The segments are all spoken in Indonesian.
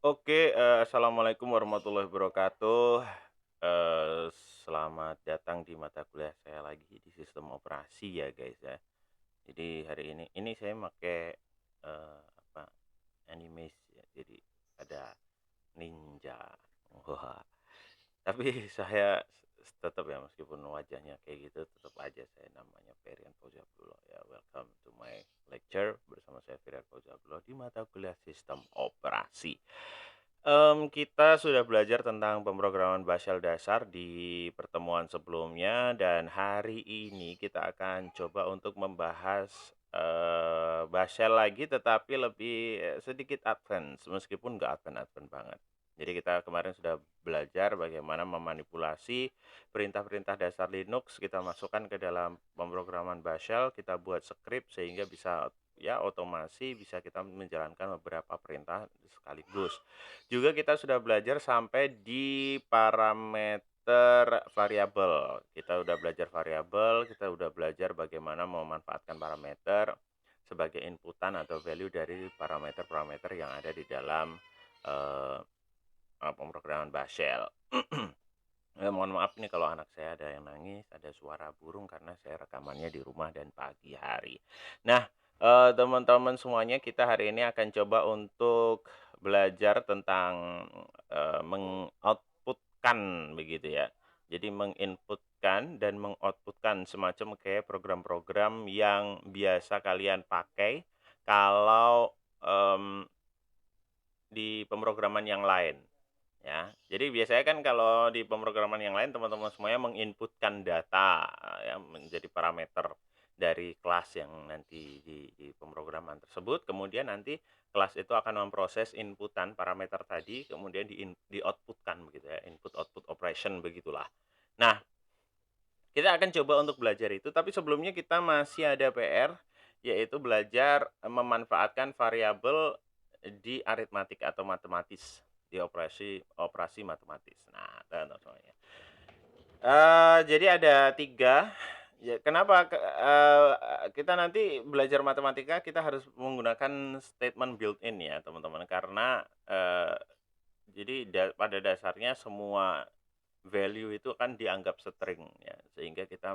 Oke, assalamualaikum warahmatullahi wabarakatuh. Selamat datang di mata kuliah saya lagi di sistem operasi ya guys ya. Jadi hari ini saya pakai apa, animasi ya, jadi ada ninja. Wah, tapi saya tetap ya meskipun wajahnya kayak gitu, tetap aja saya namanya Ferian Fauzabullah ya. Welcome to my lecture bersama saya Ferian Fauzabullah di mata kuliah sistem operasi. Kita sudah belajar tentang pemrograman Bashel dasar di pertemuan sebelumnya dan hari ini kita akan coba untuk membahas, Bashel lagi tetapi lebih, sedikit advance meskipun nggak advance-advance banget. Jadi kita kemarin sudah belajar bagaimana memanipulasi perintah-perintah dasar Linux, kita masukkan ke dalam pemrograman Bashel, kita buat script sehingga bisa ya otomasi, bisa kita menjalankan beberapa perintah sekaligus. Juga kita sudah belajar sampai di parameter variabel. Kita udah belajar variabel, kita udah belajar bagaimana memanfaatkan parameter sebagai inputan atau value dari parameter-parameter yang ada di dalam eh, pemrograman Bashel. Mohon maaf nih kalau anak saya ada yang nangis, ada suara burung karena saya rekamannya di rumah dan pagi hari. Nah, teman-teman semuanya kita hari ini akan coba untuk belajar tentang, meng-output-kan begitu ya. Jadi menginputkan dan mengoutputkan semacam kayak program-program yang biasa kalian pakai kalau, di pemrograman yang lain. Ya, jadi biasanya kan kalau di pemrograman yang lain teman-teman semuanya menginputkan data ya menjadi parameter dari kelas yang nanti di pemrograman tersebut, kemudian nanti kelas itu akan memproses inputan parameter tadi, kemudian di-output-kan begitu ya, input output operation begitulah. Nah, kita akan coba untuk belajar itu, tapi sebelumnya kita masih ada PR, yaitu belajar memanfaatkan variabel di aritmatik atau matematis, di operasi operasi matematis. Nah, teman-teman semuanya. Jadi ada 3. Ya, kenapa kita nanti belajar matematika kita harus menggunakan statement built-in ya, teman-teman. Karena, jadi pada dasarnya semua value itu kan dianggap string ya, sehingga kita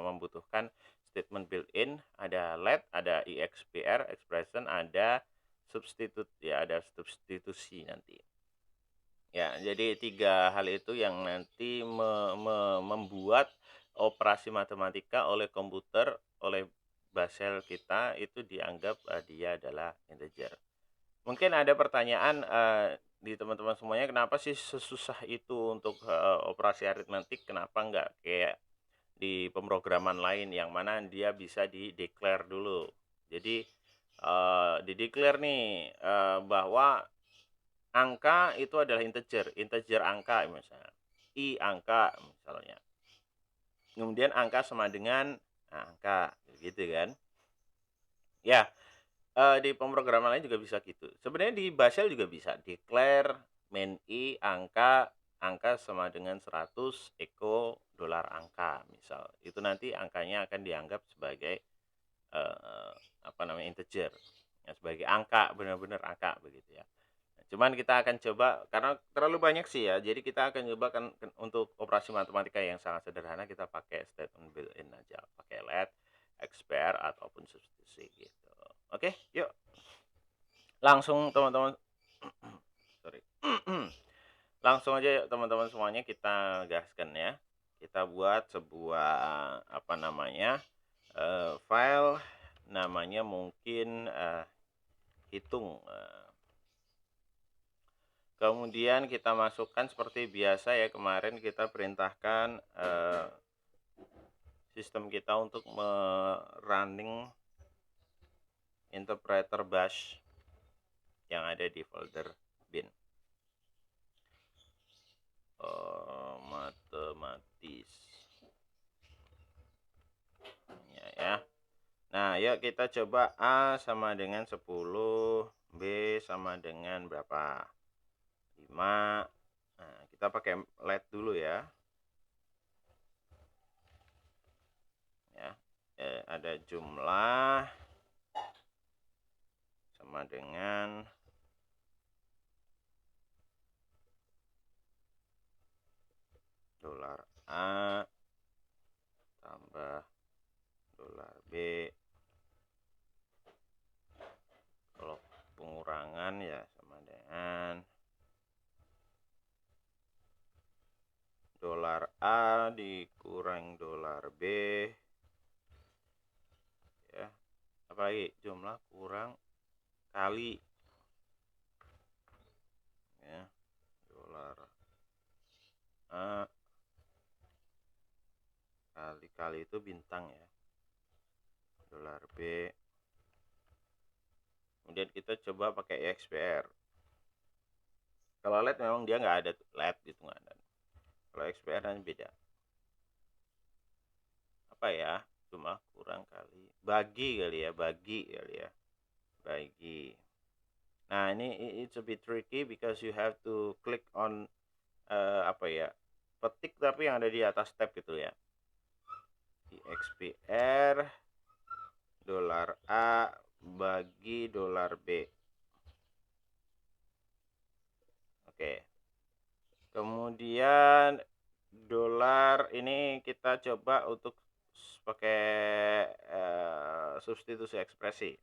membutuhkan statement built-in, ada let, ada EXPR, expression, ada substitute ya, ada substitusi nanti. Ya, jadi 3 hal itu yang nanti membuat operasi matematika oleh komputer, oleh Bashel kita itu dianggap, dia adalah integer. Mungkin ada pertanyaan, di teman-teman semuanya, kenapa sih sesusah itu untuk, operasi aritmetik, kenapa nggak kayak di pemrograman lain yang mana dia bisa di-declare dulu. Jadi, di-declare nih, bahwa angka itu adalah integer, integer angka misalnya, i angka misalnya. Kemudian angka sama dengan angka, gitu kan. Ya, di pemrograman lain juga bisa gitu. Sebenarnya di Bashel juga bisa declare main i angka, angka sama dengan 100 echo dolar angka misal. Itu nanti angkanya akan dianggap sebagai, eee, apa namanya, integer, ya sebagai angka, benar-benar angka begitu ya. Cuman kita akan coba karena terlalu banyak sih ya, jadi kita akan coba kan untuk operasi matematika yang sangat sederhana kita pakai statement built-in aja, pakai let, expr ataupun substitusi gitu. Oke, yuk langsung teman-teman sorry. Langsung aja yuk teman-teman semuanya kita gaskan ya. Kita buat sebuah apa namanya, file namanya mungkin, hitung, kemudian kita masukkan seperti biasa ya, kemarin kita perintahkan, sistem kita untuk running interpreter bash yang ada di folder bin. Matematis. Ya. Nah, yuk kita coba A sama dengan 10, B sama dengan berapa? 5. Nah, kita pakai let dulu ya. Ya. Ada jumlah sama dengan kan ya sama dengan dolar A dikurang dolar B ya, apalagi jumlah kurang kali ya, dolar A kali itu bintang ya, dolar B. Kemudian kita coba pakai XPR. Kalau LED memang dia nggak ada LED gitu, nggak ada. Kalau XPR kan beda. Apa ya, cuma kurang kali bagi kali ya, bagi. Nah ini it's a bit tricky because you have to click on apa ya, petik tapi yang ada di atas tab gitu ya, di XPR dolar A bagi dolar B. Oke. Kemudian dolar ini kita coba untuk pakai substitusi ekspresi.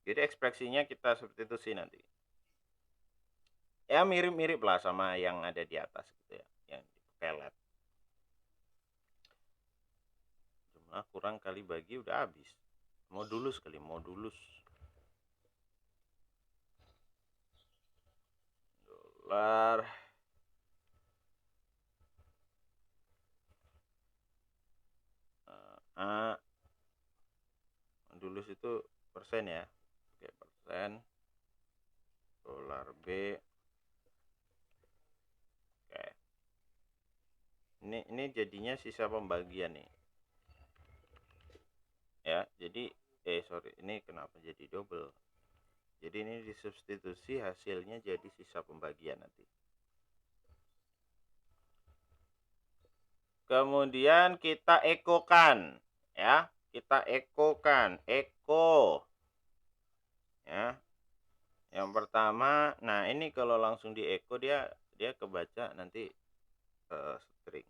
Jadi ekspresinya kita substitusi nanti. Ya mirip-mirip lah sama yang ada di atas gitu ya, yang pakai LED. Jumlah kurang kali bagi udah habis. Modulus kali, modulus. Dolar A modulus itu persen ya. Oke, persen dolar B. Oke. Ini jadinya sisa pembagian nih. Ya, jadi sorry, ini kenapa jadi double? Jadi ini disubstitusi, hasilnya jadi sisa pembagian nanti. Kemudian kita ekokan ya, kita ekokan, eko ya. Yang pertama, nah ini kalau langsung di eko dia kebaca nanti string.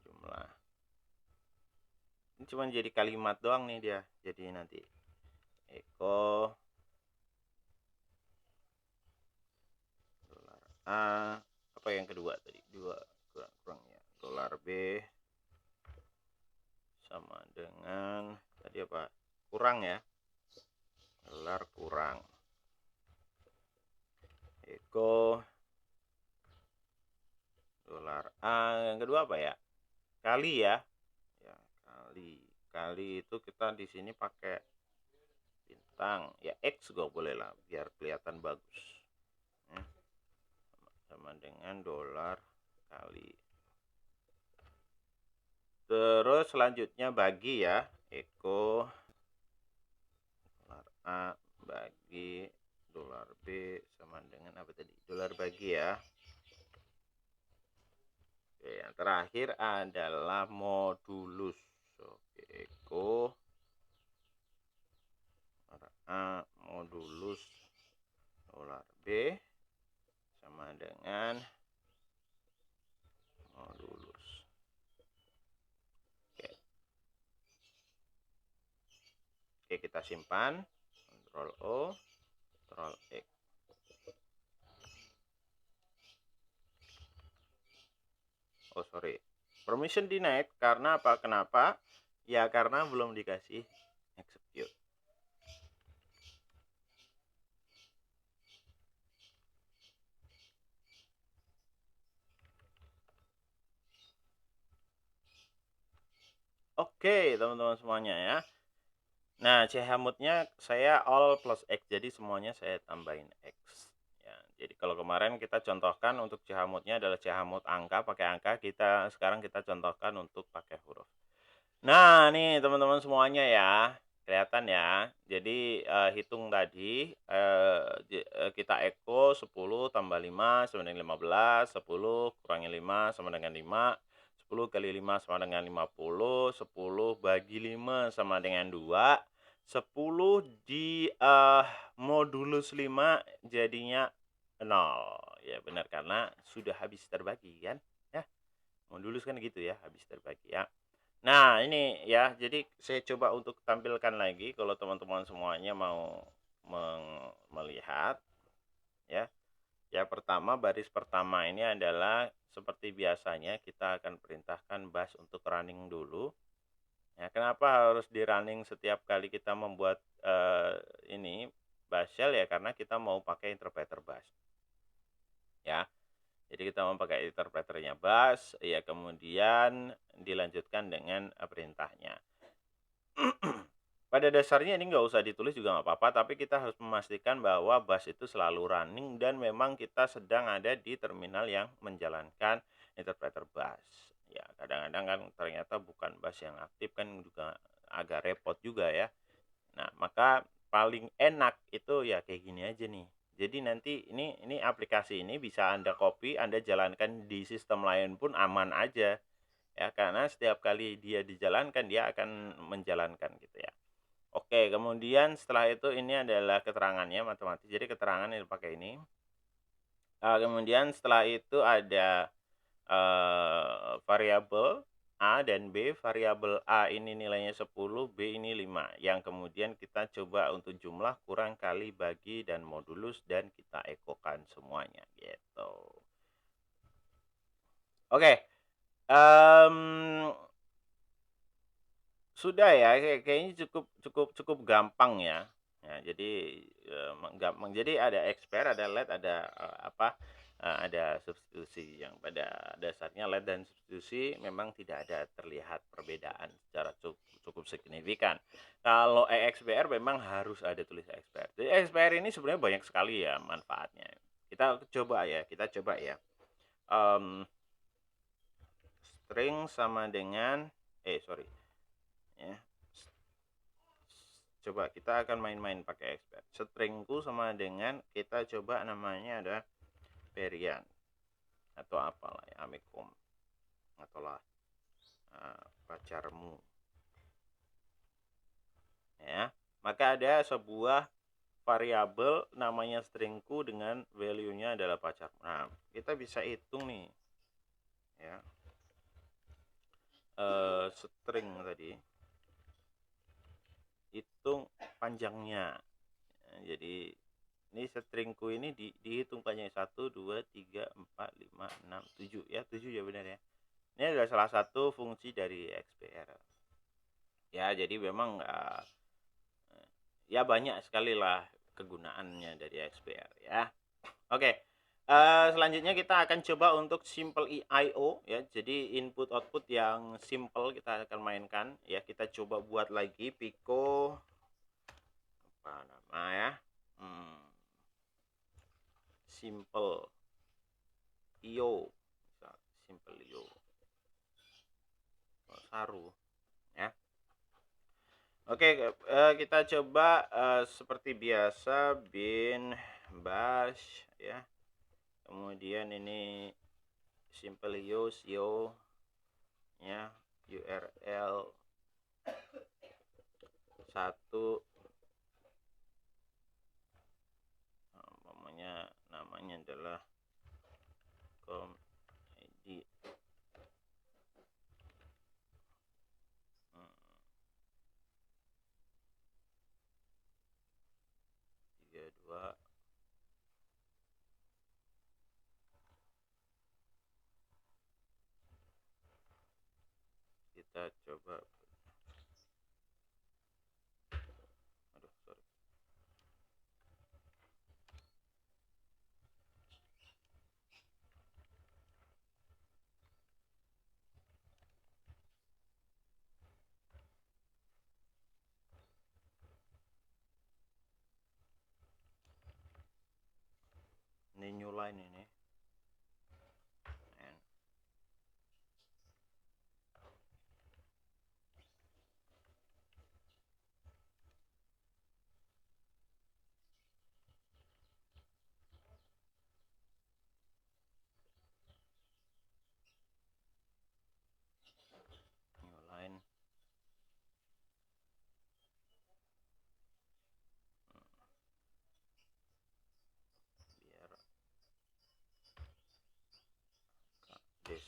Jumlah. Ini cuma jadi kalimat doang nih dia. Jadi nanti eko dolar A, apa yang kedua tadi? Dua kurangnya. Dolar B sama dengan tadi apa? Kurang ya. Dolar kurang. Eko dolar A, yang kedua apa ya? Kali ya. Ya, kali itu kita di sini pakai bintang ya, X juga boleh lah biar kelihatan bagus ya. Sama dengan dolar kali. Terus selanjutnya bagi ya, eko dolar A bagi dolar B sama dengan apa tadi? Dolar bagi ya. Oke, yang terakhir adalah modulus. Oke, eko dolar A modulus dolar B sama dengan modulus. Oke, kita simpan. Ctrl O, Ctrl X. Oh sorry, permission denied. Karena apa? Kenapa? Ya karena belum dikasih execute. Oke teman-teman semuanya ya. Nah chmod-nya saya all plus X, jadi semuanya saya tambahin X ya. Jadi kalau kemarin kita contohkan untuk chmod-nya adalah chmod angka, pakai angka, sekarang kita contohkan untuk pakai huruf. Nah nih teman-teman semuanya ya, kelihatan ya. Jadi hitung tadi kita eko 10 tambah 5 sama dengan 15, 10 kurangi 5 sama dengan 5, 10 kali 5 sama dengan 50, 10 bagi 5 sama dengan 2, 10 di modulus 5 jadinya 0 Ya benar, karena sudah habis terbagi kan, ya. Modulus kan gitu ya, habis terbagi ya. Nah, ini ya, jadi saya coba untuk tampilkan lagi kalau teman-teman semuanya mau melihat ya. Ya, pertama, baris pertama ini adalah seperti biasanya kita akan perintahkan bash untuk running dulu. Ya, kenapa harus di running setiap kali kita membuat ini bash shell ya, karena kita mau pakai interpreter bash. Ya. Jadi kita mau pakai interpreternya bash, ya kemudian dilanjutkan dengan perintahnya. Pada dasarnya ini nggak usah ditulis juga nggak apa-apa, tapi kita harus memastikan bahwa bash itu selalu running dan memang kita sedang ada di terminal yang menjalankan interpreter bash. Ya, kadang-kadang kan ternyata bukan bash yang aktif, kan juga agak repot juga ya. Nah, maka paling enak itu ya kayak gini aja nih. Jadi nanti ini aplikasi ini bisa Anda copy, Anda jalankan di sistem lain pun aman aja. Ya, karena setiap kali dia dijalankan dia akan menjalankan gitu ya. Oke, kemudian setelah itu ini adalah keterangannya matematis. Jadi keterangan yang dipakai ini. Kemudian setelah itu ada variabel A dan B. Variabel A ini nilainya 10, B ini 5. Yang kemudian kita coba untuk jumlah kurang kali bagi dan modulus dan kita ekokan semuanya gitu. Oke. Sudah ya, kayaknya cukup gampang ya. Ya, jadi gampang. Jadi ada expert, ada let, ada ada substitusi. Yang pada dasarnya let dan substitusi memang tidak ada terlihat perbedaan secara cukup signifikan. Kalau EXPR memang harus ada tulis expert. Jadi EXPR ini sebenarnya banyak sekali ya manfaatnya. Kita coba ya. String sama dengan sorry ya. Coba kita akan main-main pakai expert. Stringku sama dengan kita coba namanya ada Perian atau apalah ya, amikom atau lah pacarmu ya. Maka ada sebuah variabel namanya stringku dengan value-nya adalah pacar. Nah, kita bisa hitung nih ya. String tadi hitung panjangnya. Jadi ini stringku ini dihitung panjangnya 1, 2, 3, 4, 5, 6, 7 ya. 7 ya benar ya. Ini adalah salah satu fungsi dari XPR. Ya, jadi memang ya banyak sekali lah kegunaannya dari XPR ya. Oke. Selanjutnya kita akan coba untuk simple I/O ya. Jadi input output yang simple kita akan mainkan ya. Kita coba buat lagi Pico apa nama ya? Simple IO. Simple IO. Saru ya. Oke, kita coba seperti biasa bin bash ya. Kemudian ini simple use ya, URL 1 namanya adalah com.id 32 kita coba sorry. Ini new line ini new line biar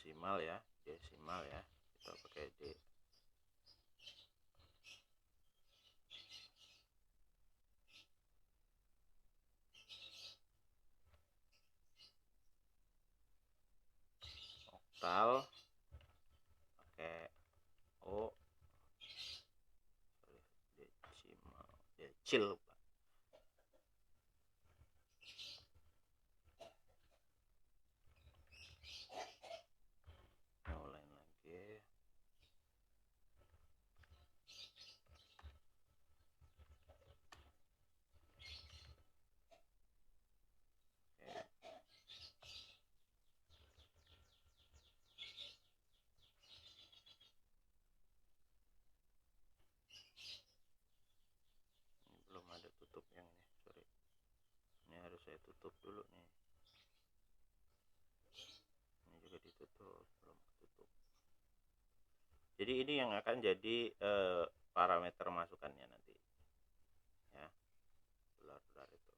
desimal ya, kita pakai D. Oktal pakai O, desimal decil. Ulang lagi. Ini belum ada tutup yang ini, sorry. Ini harus saya tutup dulu nih. Ini juga ditutup, belum tutup. Jadi ini yang akan jadi parameter masukannya nanti. Ya. Dolar itu.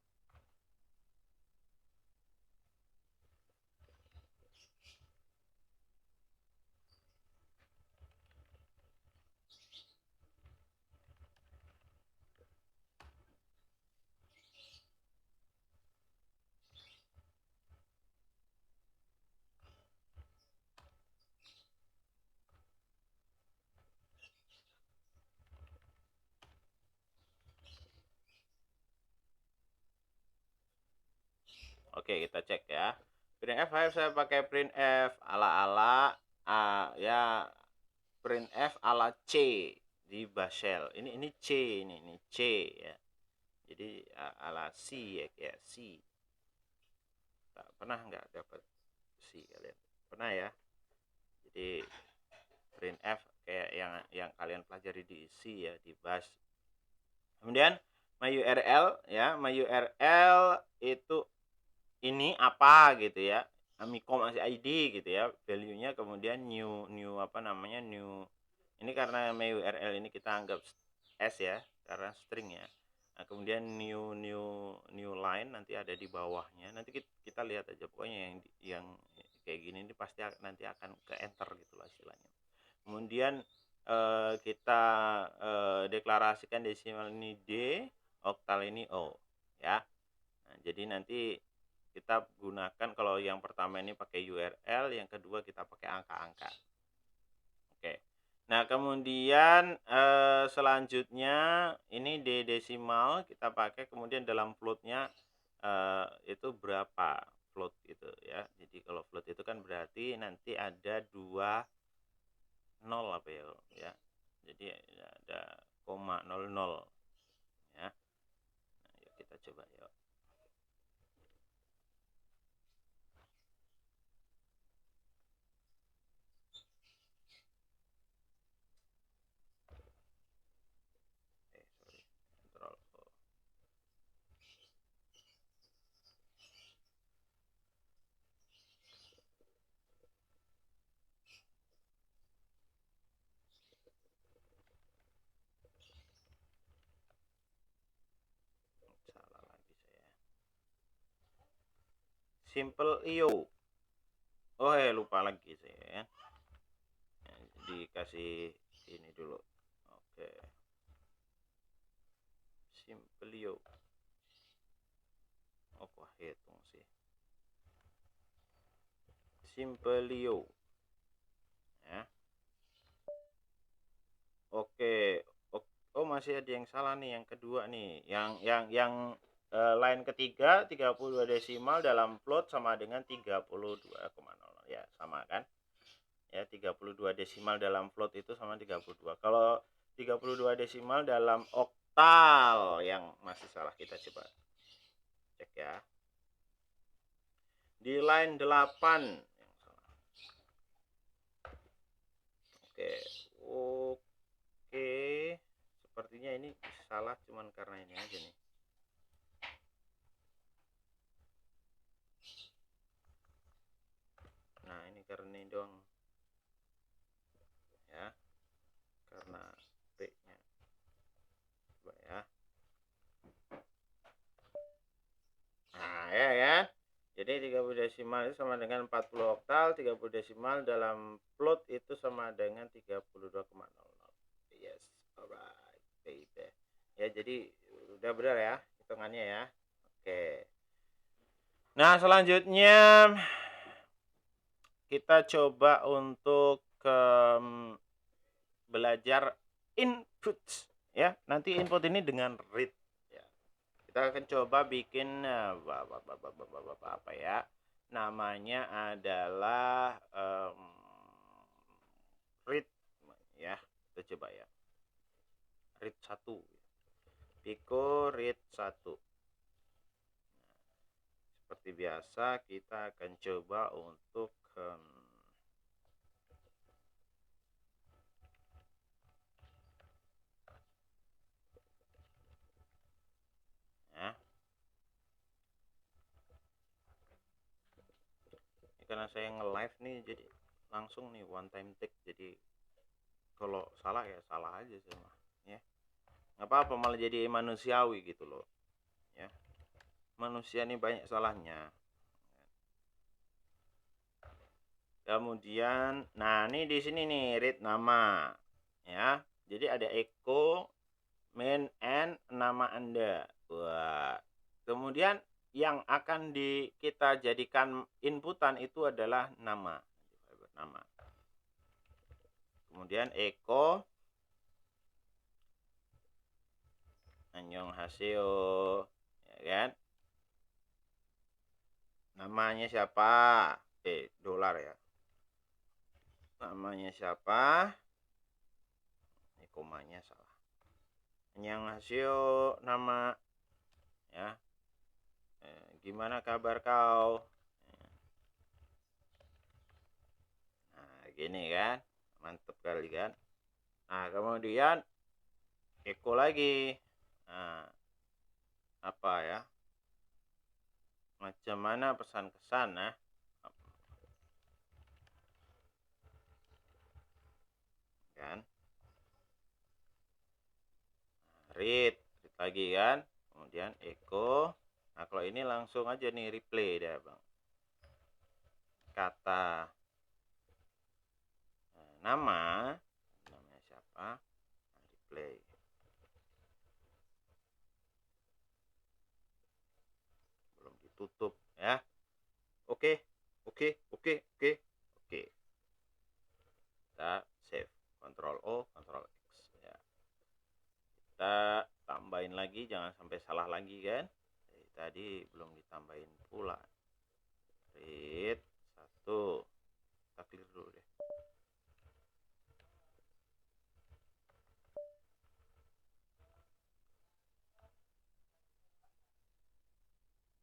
Oke, kita cek ya. Printf saya pakai printf ala-ala ya printf ala C di Basel. Ini C ini C ya. Jadi ala C ya, C. Tak pernah nggak dapat C kalian? Pernah ya? Jadi printf kayak yang kalian pelajari di C ya, di Bash. Kemudian my URL ya, my URL itu ini apa gitu ya, Amico masih ID gitu ya, value-nya, kemudian new apa namanya, new ini karena my URL ini kita anggap S ya, karena string ya. Nah, kemudian new line nanti ada di bawahnya, nanti kita lihat aja pokoknya yang kayak gini ini pasti nanti akan ke enter gitulah istilahnya. Kemudian kita deklarasikan desimal ini D, oktal ini O ya. Nah, jadi nanti kita gunakan, kalau yang pertama ini pakai URL, yang kedua kita pakai angka-angka. Oke. Nah, kemudian selanjutnya ini D desimal kita pakai, kemudian dalam floatnya itu berapa float gitu ya. Jadi kalau float itu kan berarti nanti ada 2 0 apa ya. Jadi ada koma 00 ya. Nah, yuk kita coba yuk. Sorry. Control O. Salah lagi saya. Simple IO. Oh lupa lagi saya. Dikasih ini dulu. Oke. Simplio. Oh, wah hitung sih. Simplio. Ya. Oke. Oh, masih ada yang salah nih, yang kedua nih. Yang line ketiga 32 desimal dalam float sama dengan 32,00 ya, sama kan? Ya, 32 desimal dalam float itu sama 32. Kalau 32 desimal dalam oktal yang masih salah, kita coba cek ya. Di line 8 yang salah. Oke. Sepertinya ini salah cuman karena ini aja nih. Nah, ini karena ini doang. Ya. Karena T-nya. Coba ya. Nah, ya kan? Jadi 30 desimal itu sama dengan 40 oktal, 30 desimal dalam float itu sama dengan 32,00. Yes, alright, baby. Ya, jadi udah benar ya hitungannya ya. Oke. Nah, selanjutnya kita coba untuk belajar input ya. Nanti input ini dengan read ya. Kita akan coba bikin apa ya? Namanya adalah read ya. Kita coba ya. Read 1. Pico read 1. Seperti biasa kita akan coba untuk ya. Ini karena saya nge-live nih, jadi langsung nih one time take, jadi kalau salah ya salah aja semua ya. Nggak apa-apa, malah jadi manusiawi gitu loh ya. Manusia ini banyak salahnya. Kemudian, nah ini di sini nih read nama ya. Jadi ada echo main and nama Anda. Wah. Kemudian yang akan kita jadikan inputan itu adalah nama. Nama. Kemudian echo annyeonghaseyo, ya kan? Namanya siapa? Dolar ya. Namanya siapa? Ini komanya salah. Annyeonghaseyo nama ya. Gimana kabar kau? Nah, gini kan. Mantep kali kan. Nah, kemudian echo lagi. Nah, apa ya? Macam mana pesan kesan nah? Kan? Read lagi kan. Kemudian echo. Nah, kalau ini langsung aja nih replay deh, Bang. Kata namanya siapa? Nah, replay. Belum ditutup ya. Oke. Kita save. Ctrl O, Ctrl X ya. Kita tambahin lagi, jangan sampai salah lagi kan. Tadi belum ditambahin pula. Read 1. Kita clear dulu deh.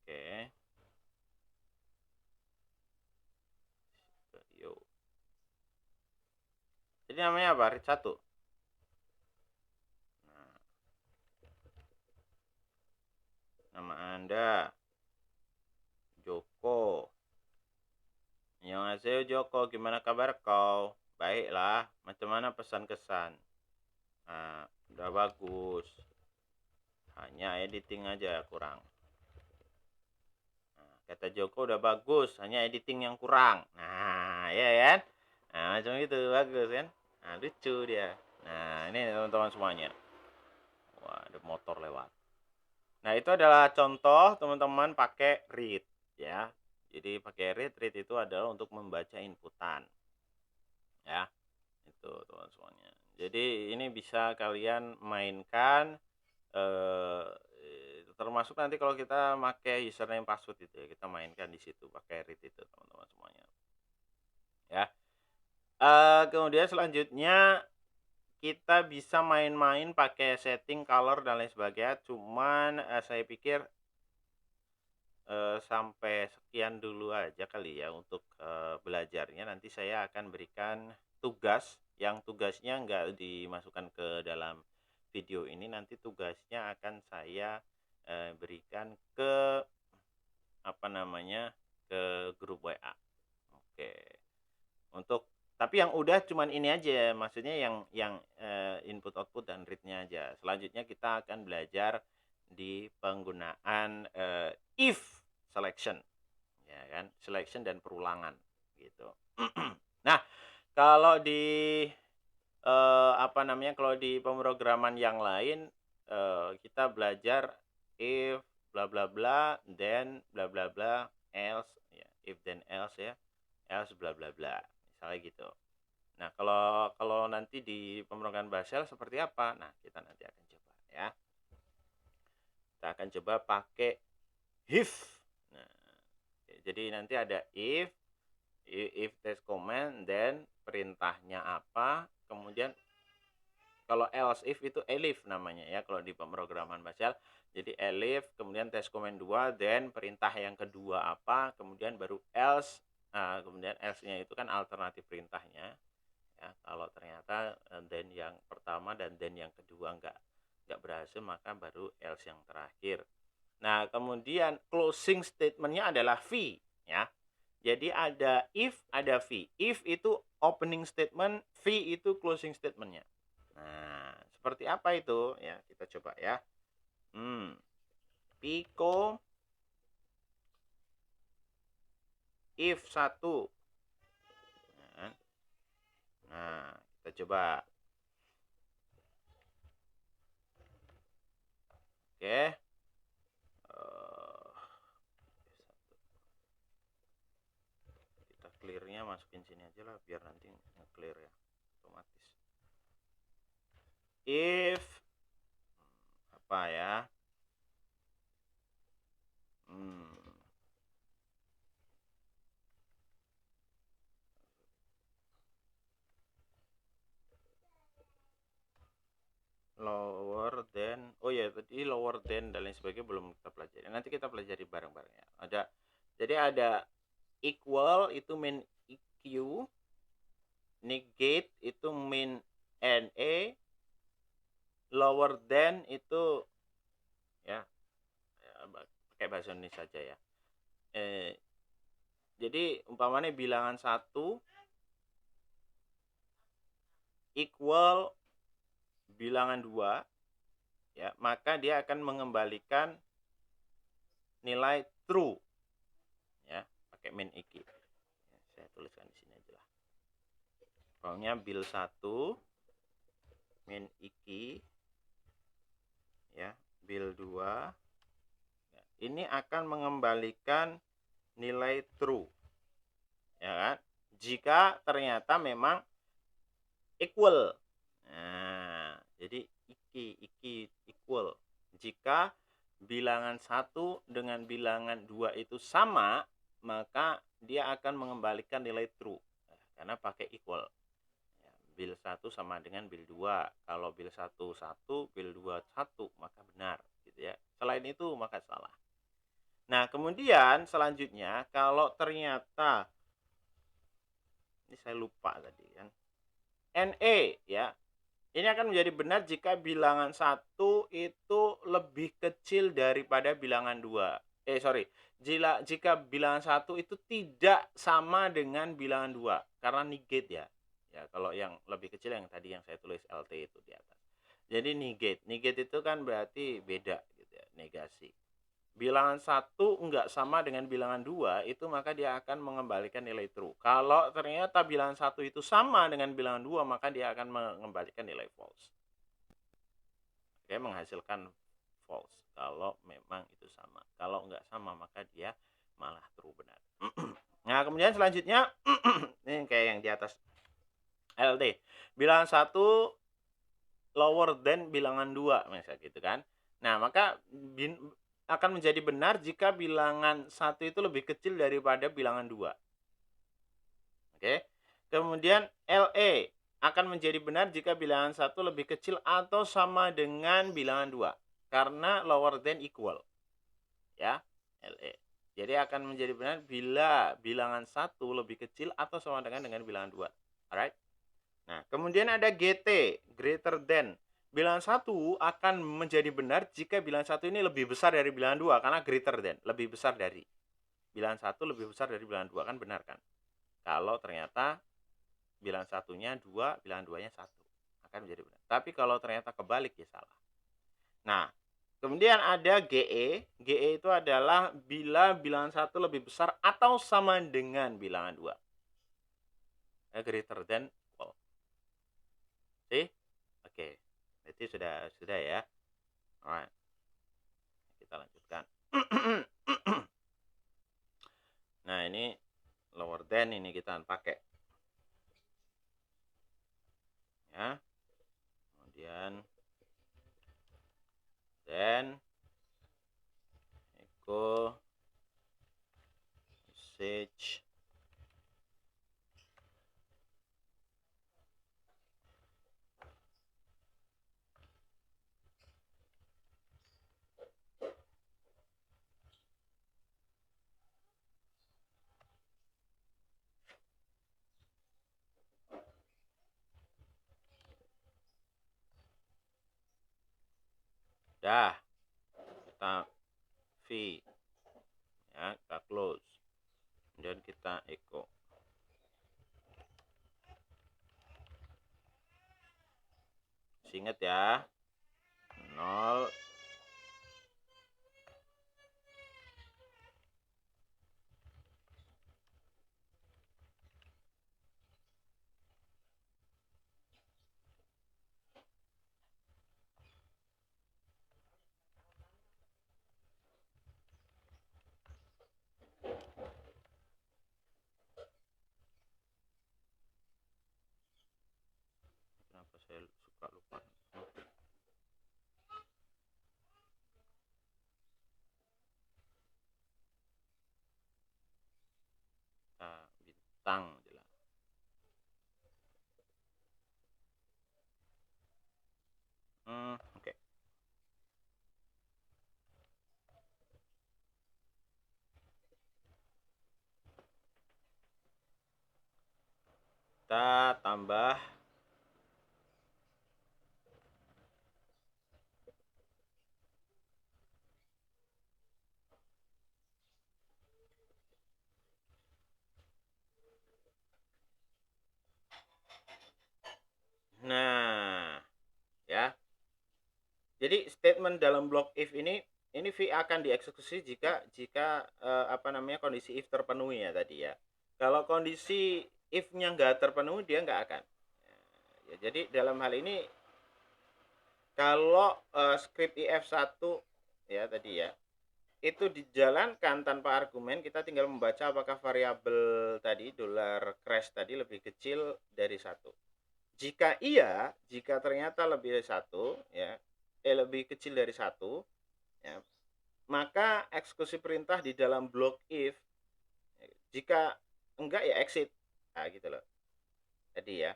Oke. Yuk. Jadi namanya apa? Read 1. Nah. Nama Anda Joko. Annyeonghaseyo Joko, gimana kabar kau? Baiklah, macam mana pesan kesan? Nah, udah bagus. Hanya editing aja kurang. Nah, kata Joko udah bagus, hanya editing yang kurang. Nah, ya kan? Nah, macam itu bagus kan? Nah, lucu dia. Nah, ini teman-teman semuanya. Wah, ada motor lewat. Nah, itu adalah contoh teman-teman pakai read ya. Jadi pakai read itu adalah untuk membaca inputan. Ya. Itu teman semuanya. Jadi ini bisa kalian mainkan termasuk nanti kalau kita pakai username password itu ya, kita mainkan di situ pakai read itu teman-teman semuanya. Ya. Kemudian selanjutnya kita bisa main-main pakai setting color dan lain sebagainya, cuman saya pikir sampai sekian dulu aja kali ya untuk belajarnya. Nanti saya akan berikan tugas yang tugasnya nggak dimasukkan ke dalam video ini, nanti tugasnya akan saya berikan ke apa namanya, ke grup WA. Oke. Untuk tapi yang udah cuman ini aja, maksudnya yang input output dan read-nya aja. Selanjutnya kita akan belajar di penggunaan if selection ya kan? Selection dan perulangan gitu. Nah, kalau di apa namanya, kalau di pemrograman yang lain, kita belajar if bla bla bla, then bla bla bla, else ya, if then else ya, else bla bla bla, misalnya gitu. Nah, kalau kalau nanti di pemrograman bahasa shell seperti apa? Nah, kita nanti akan coba ya. Kita akan coba pakai if. Nah, jadi nanti ada if test command, then perintahnya apa, kemudian kalau else if itu elif namanya ya kalau di pemrograman bahasa shell. Jadi elif, kemudian test command 2, then perintah yang kedua apa, kemudian baru else. Nah, kemudian else-nya itu kan alternatif perintahnya. Ya, kalau ternyata then yang pertama dan then yang kedua nggak berhasil, maka baru else yang terakhir. Nah, kemudian closing statementnya adalah v ya. Jadi ada if, ada v. If itu opening statement, v itu closing statementnya. Nah, seperti apa itu? Ya, kita coba ya. Pico if 1. Nah, kita coba. Oke. Kita clear-nya masukin sini aja lah biar nanti nge-clear ya otomatis. If apa ya? Lower than, oh ya tadi lower than dan lain sebagainya belum kita pelajari. Nanti kita pelajari bareng-bareng ya. Jadi ada equal itu min EQ, negate itu min NA, lower than itu ya pakai bahasa Indonesia saja ya. Jadi umpamanya bilangan 1 equal bilangan 2 ya, maka dia akan mengembalikan nilai true ya, pakai min iki. Ya, saya tuliskan di sini aja lah. Pokoknya bil 1 min iki ya, bil 2 ya, ini akan mengembalikan nilai true. Ya kan? Jika ternyata memang equal. Nah, jadi iki equal. Jika bilangan 1 dengan bilangan 2 itu sama, maka dia akan mengembalikan nilai true. Nah, karena pakai equal. Ya, bil 1 sama dengan bil 2. Kalau bil 1 1, bil 2 1, maka benar gitu ya. Selain itu maka salah. Nah, kemudian selanjutnya kalau ternyata ini saya lupa tadi kan. NA ya. Ini akan menjadi benar jika bilangan 1 itu lebih kecil daripada bilangan 2. Jika bilangan 1 itu tidak sama dengan bilangan 2 karena negate ya. Ya, kalau yang lebih kecil yang tadi yang saya tulis LT itu di atas. Jadi negate. Negate itu kan berarti beda gitu ya, negasi. Bilangan 1 enggak sama dengan bilangan 2, itu maka dia akan mengembalikan nilai true. Kalau ternyata bilangan 1 itu sama dengan bilangan 2, maka dia akan mengembalikan nilai false. Dia menghasilkan false kalau memang itu sama. Kalau enggak sama, maka dia malah true benar. Nah, kemudian selanjutnya ini kayak yang di atas LT. Bilangan 1 lower than bilangan 2 misalnya gitu kan. Nah, maka akan menjadi benar jika bilangan 1 itu lebih kecil daripada bilangan 2. Oke. Kemudian LE akan menjadi benar jika bilangan 1 lebih kecil atau sama dengan bilangan 2. Karena lower than equal. Ya, LE. Jadi akan menjadi benar bila bilangan 1 lebih kecil atau sama dengan bilangan 2. Alright? Nah, kemudian ada GT, greater than. Bilangan 1 akan menjadi benar jika bilangan 1 ini lebih besar dari bilangan 2 karena greater than, lebih besar dari. Bilangan 1 lebih besar dari bilangan 2 kan benar kan? Kalau ternyata bilangan 1-nya 2, bilangan 2-nya 1 akan menjadi benar. Tapi kalau ternyata kebalik ya salah. Nah, Kemudian ada GE. GE itu adalah bila bilangan 1 lebih besar atau sama dengan bilangan 2. Greater than equal. See? Oke. Berarti sudah ya. Alright. Kita lanjutkan. Nah, ini lower than ini kita pakai. Ya. Kemudian then echo message dah kita V ya, kita close, kemudian kita echo. Ingat ya, 0 kenapa saya suka lupa. Bintang jelas. Oke. Kita tambah nah ya. Jadi statement dalam blok if ini V akan dieksekusi jika kondisi if terpenuhi ya tadi ya. Kalau kondisi if-nya nggak terpenuhi dia nggak akan. Ya, jadi dalam hal ini kalau script if1 ya tadi ya itu dijalankan tanpa argumen, kita tinggal membaca apakah variabel tadi $crash tadi lebih kecil dari 1. Jika iya, jika ternyata lebih dari 1 ya, lebih kecil dari 1 ya, maka eksekusi perintah di dalam blok if. Jika enggak ya exit. Nah, gitu loh. Jadi ya.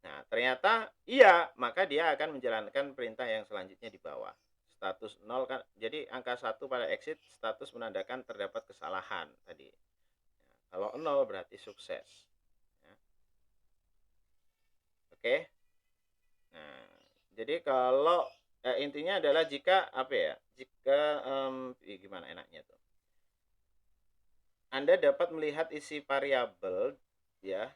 Nah, ternyata iya, maka dia akan menjalankan perintah yang selanjutnya di bawah. Status 0 kan, jadi angka 1 pada exit status menandakan terdapat kesalahan tadi. Nah, kalau 0 berarti sukses. Ya. Oke. Nah, jadi kalau intinya adalah jika Jika gimana enaknya tuh? Anda dapat melihat isi variabel ya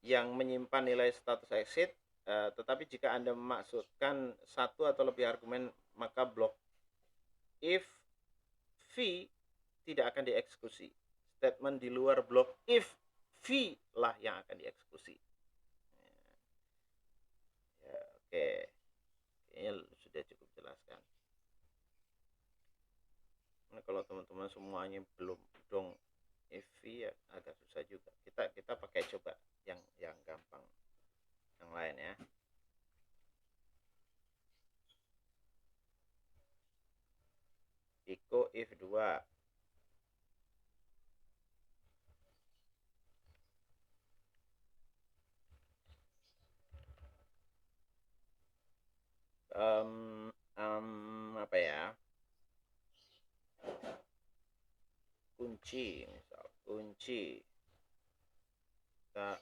yang menyimpan nilai status exit, tetapi jika Anda memasukkan satu atau lebih argumen, maka blok if V tidak akan dieksekusi. Statement di luar blok if V lah yang akan dieksekusi. Ya, oke. Kayaknya sudah cukup jelaskan. Nah, kalau teman-teman semuanya belum dong if V ya agak susah juga. Kita pakai coba yang gampang. Yang lain ya. Echo if 2. Apa ya? Kunci, misal kunci. Kita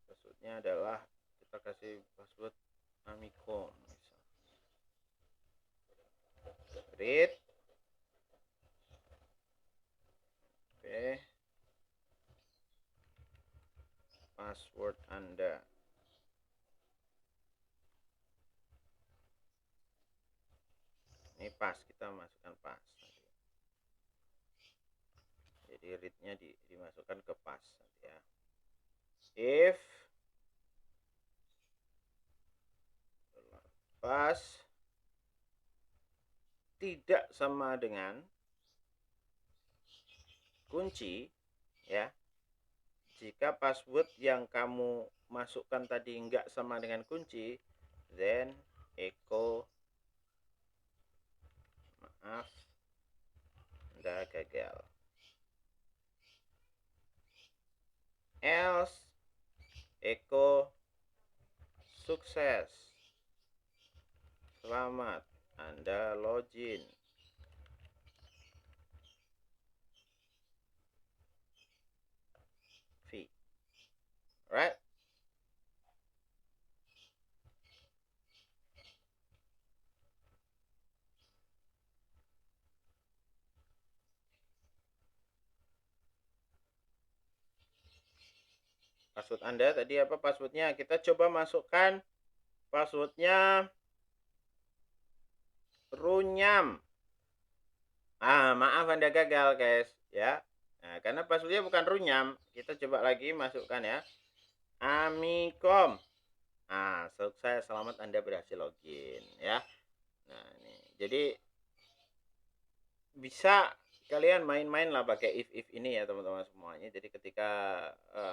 maksudnya adalah kita kasih password Amico misal. Read. Oke. Password Anda. Ini pas, kita masukkan pas. Jadi read-nya dimasukkan ke pas nanti ya. If pas tidak sama dengan kunci ya. Jika password yang kamu masukkan tadi enggak sama dengan kunci, then echo maaf, Anda gagal. Else echo sukses. Selamat, Anda login. V. Right? Password Anda tadi apa passwordnya? Kita coba masukkan passwordnya runyam. Maaf Anda gagal guys ya. Nah, karena passwordnya bukan runyam. Kita coba lagi masukkan ya. Amikom. Sukses, selamat Anda berhasil login ya. Nah, ini. Jadi bisa kalian main-main lah pakai if ini ya teman-teman semuanya. Jadi ketika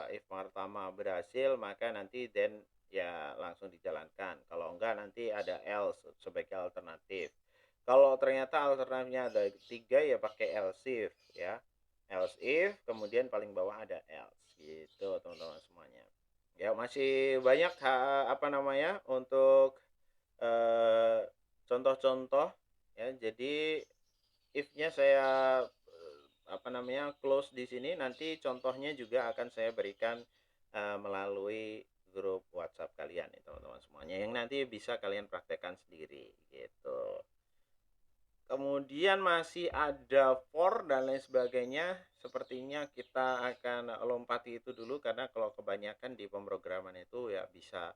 if pertama berhasil, maka nanti then ya langsung dijalankan. Kalau enggak nanti ada else sebagai alternatif. Kalau ternyata alternatifnya ada 3 ya pakai else if ya. Else if, kemudian paling bawah ada else gitu teman-teman semuanya. Ya masih banyak apa namanya untuk contoh-contoh ya. Jadi if-nya saya apa namanya close di sini, nanti contohnya juga akan saya berikan melalui grup WhatsApp kalian nih teman-teman semuanya, yang nanti bisa kalian praktekkan sendiri gitu. Kemudian masih ada for dan lain sebagainya. Sepertinya kita akan lompati itu dulu, karena kalau kebanyakan di pemrograman itu ya bisa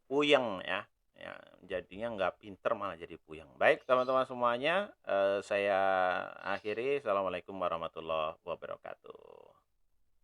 puyeng ya. Ya, jadinya nggak pinter malah jadi puyeng. Baik teman-teman semuanya, saya akhiri. Assalamualaikum warahmatullahi wabarakatuh.